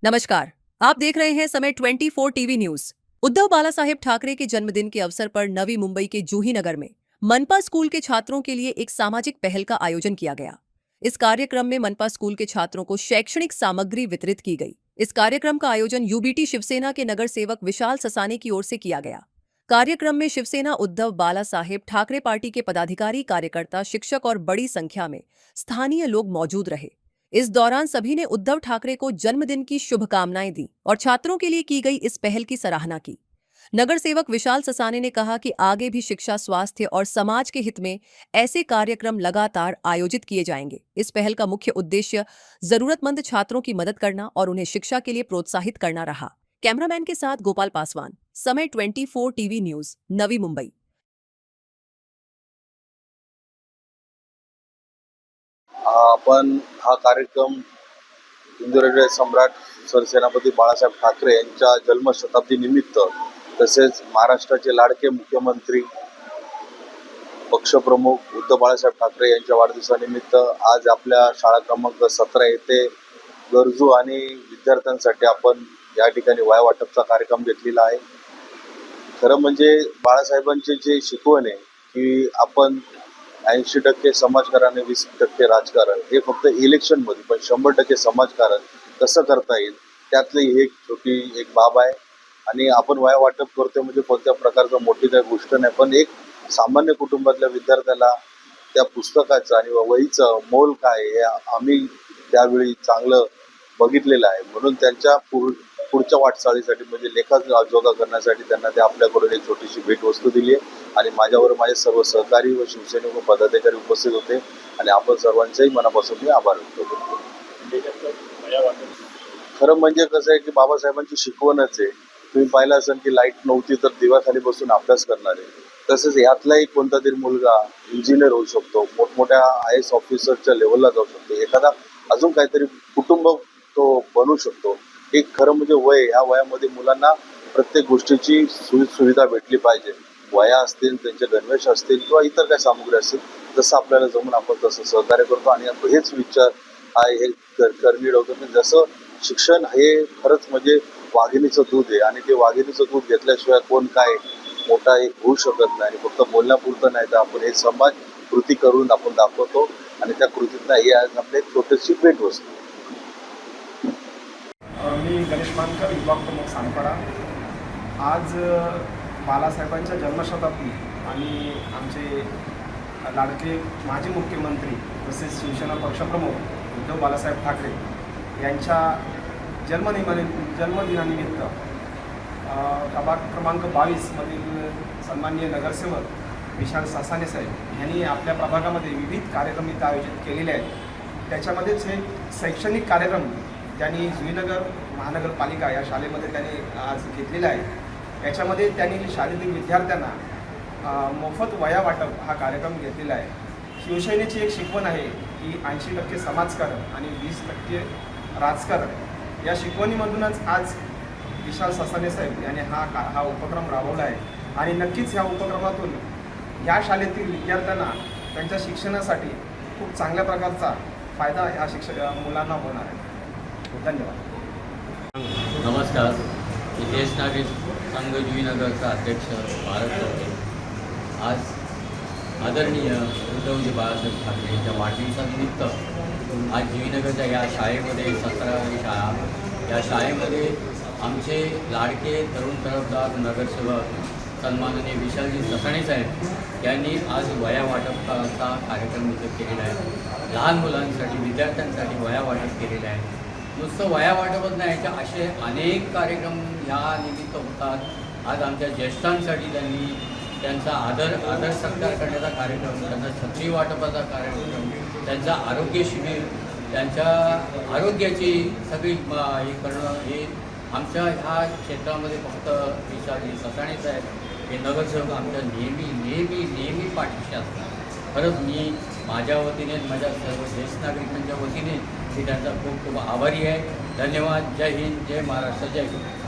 नमस्कार, आप देख रहे हैं समय 24 टीवी न्यूज। उद्धव बालासाहेब ठाकरे के जन्मदिन के अवसर पर नवी मुंबई के जूही नगर में मनपा स्कूल के छात्रों के लिए एक सामाजिक पहल का आयोजन किया गया। इस कार्यक्रम में मनपा स्कूल के छात्रों को शैक्षणिक सामग्री वितरित की गई। इस कार्यक्रम का आयोजन यूबीटी शिवसेना के नगर सेवक विशाल ससाने की ओर से किया गया। कार्यक्रम में शिवसेना उद्धव बालासाहेब ठाकरे पार्टी के पदाधिकारी, कार्यकर्ता, शिक्षक और बड़ी संख्या में स्थानीय लोग मौजूद रहे। इस दौरान सभी ने उद्धव ठाकरे को जन्मदिन की शुभकामनाएं दी और छात्रों के लिए की गई इस पहल की सराहना की। नगर सेवक विशाल ससाने ने कहा कि आगे भी शिक्षा, स्वास्थ्य और समाज के हित में ऐसे कार्यक्रम लगातार आयोजित किए जाएंगे। इस पहल का मुख्य उद्देश्य जरूरतमंद छात्रों की मदद करना और उन्हें शिक्षा के लिए प्रोत्साहित करना रहा। कैमरामैन के साथ गोपाल पासवान, समय 24 टीवी न्यूज, नवी मुंबई। आपण हा कार्यक्रम हिंदुराष्ट्र सम्राट सरसेनापती बाळासाहेब ठाकरे यांच्या जन्मशताब्दी निमित्त तसेच महाराष्ट्राचे लाडके मुख्यमंत्री पक्षप्रमुख उद्धव बाळासाहेब ठाकरे यांच्या वाढदिवसानिमित्त आज आपल्या शाळा क्रमांक 17 येथे गरजू आणि विद्यार्थ्यांसाठी आपण या ठिकाणी वह्या वाटपचा कार्यक्रम घेतलेला आहे। खरं म्हणजे बाळासाहेबांचे जे शिकवण आहे की आपण 80% समाजकारण आणि 20% राजकारण, हे फक्त इलेक्शनमध्ये, पण 100% समाजकारण कसं करता येईल त्यातली ही एक छोटी बाब आहे। आणि आपण वह्या वाटप करतोय म्हणजे कोणत्या प्रकारचं मोठी काही गोष्ट नाही, पण एक सामान्य कुटुंबातल्या विद्यार्थ्याला त्या पुस्तकाचं आणि वहीचं मोल काय हे आम्ही त्यावेळी चांगलं बघितलेलं आहे। म्हणून त्यांच्या पुढच्या वाटचालीसाठी म्हणजे लेखाजोखा करण्यासाठी त्यांना ते आपल्याकडून एक छोटीशी भेटवस्तू दिली आहे। आणि माझ्यावर माझे सर्व सहकारी व शिवसैनिक व पदाधिकारी उपस्थित होते आणि आपण सर्वांचेही मनापासून मी आभार व्यक्त करतो। खरं म्हणजे कसं आहे की बाबासाहेबांची शिकवणच आहे। तुम्ही पाहिलं असेल की लाईट नव्हती तर दिव्याखाली बसून अभ्यास करणारे, तसेच यातलाही कोणता तरी मुलगा इंजिनियर होऊ शकतो, मोठमोठ्या IAS ऑफिसरच्या लेवलला जाऊ शकतो, एखादा अजून काहीतरी कुटुंब तो बनू शकतो। एक खरं म्हणजे वय, ह्या वयामध्ये मुलांना प्रत्येक गोष्टीची सुविधा भेटली पाहिजे। वया असतील, त्यांचे गणवेश असतील किंवा इतर काही सामुग्री असतील, जसं आपल्याला जमून आपण तसं सहकार्य करतो। आणि हेच विचार हे करणी होतं की जसं शिक्षण हे खरंच म्हणजे वाघिणीचं दूध आहे आणि ते वाघिणीचं दूध घेतल्याशिवाय कोण काय मोठा एक होऊ शकत नाही। आणि फक्त बोलण्यापुरतं नाही तर आपण हे समाज कृती करून आपण दाखवतो आणि त्या कृतीतनं हे आज आपले एक छोटीशी भेटवस्तू। मी गणेश मानकर, विभाग प्रमुख सानपाडा। आज बालासाहेबांच्या जन्मशताब्दी आणि आमचे लाडके माजी मुख्यमंत्री तसेच शिवसेना पक्षप्रमुख उद्धव बालासाहेब ठाकरे यांच्या जन्मदिनानिमित्त प्रभाग क्रमांक 22 मधील सन्माननीय नगरसेवक विशाल ससाने साहेब यांनी आपल्या प्रभागामध्ये विविध कार्यक्रम इथं आयोजित केलेले आहेत। त्याच्यामध्येच हे शैक्षणिक कार्यक्रम त्यांनी जुईनगर महानगरपालिका या शाळेमध्ये त्यांनी आज घेतलेला आहे। याच्यामध्ये त्यांनी शाळेतील विद्यार्थ्यांना मोफत वह्या वाटप हा कार्यक्रम घेतलेला आहे। शिवसेनेची एक शिकवण आहे की 80% समाजकारण आणि 20% राजकारण, या शिकवणीमधूनच आज विशाल ससाने साहेब यांनी हा उपक्रम राबवला आहे। आणि नक्कीच ह्या उपक्रमातून या शाळेतील विद्यार्थ्यांना त्यांच्या शिक्षणासाठी खूप चांगल्या प्रकारचा फायदा ह्या मुलांना होणार आहे। धन्यवाद। नमस्कार, मी ज्येष्ठ नागरिक संघ जुईनगरचा अध्यक्ष भारत चौधरी। आज आदरणीय उद्धवजी बाळासाहेब ठाकरे यांच्या वाढदिवसानिमित्त आज जुईनगरच्या या शाळेमध्ये 17वी शाळा, या शाळेमध्ये आमचे लाडके तरुण तरफदार नगरसेवक सन्माननीय विशालजी ससाणे साहेब यांनी आज वह्या वाटपाचा कार्यक्रम इथं केलेला आहे। लहान मुलांसाठी, विद्यार्थ्यांसाठी वह्या वाटप केलेले आहे। नुसतं वह्या वाटपच नाही, याच्या असे अनेक कार्यक्रम ह्या निमित्त होतात। आज आमच्या ज्येष्ठांसाठी त्यांनी त्यांचा आदर सत्कार करण्याचा कार्यक्रम, त्यांचा छत्री वाटपाचा कार्यक्रम, त्यांचा आरोग्य शिबिर, त्यांच्या आरोग्याची सगळी हे करणं, हे आमच्या ह्या क्षेत्रामध्ये फक्त विशालजी ससाणे साहेब हे नगरसेवक आमच्या नेहमी पाठीशी असतात। खरंच मी माझ्या वतीने, माझ्या सर्व ज्येष्ठ नागरिकांच्या वतीने मी त्यांचा खूप आभारी आहे। धन्यवाद। जय हिंद, जय महाराष्ट्र, जय हिंद।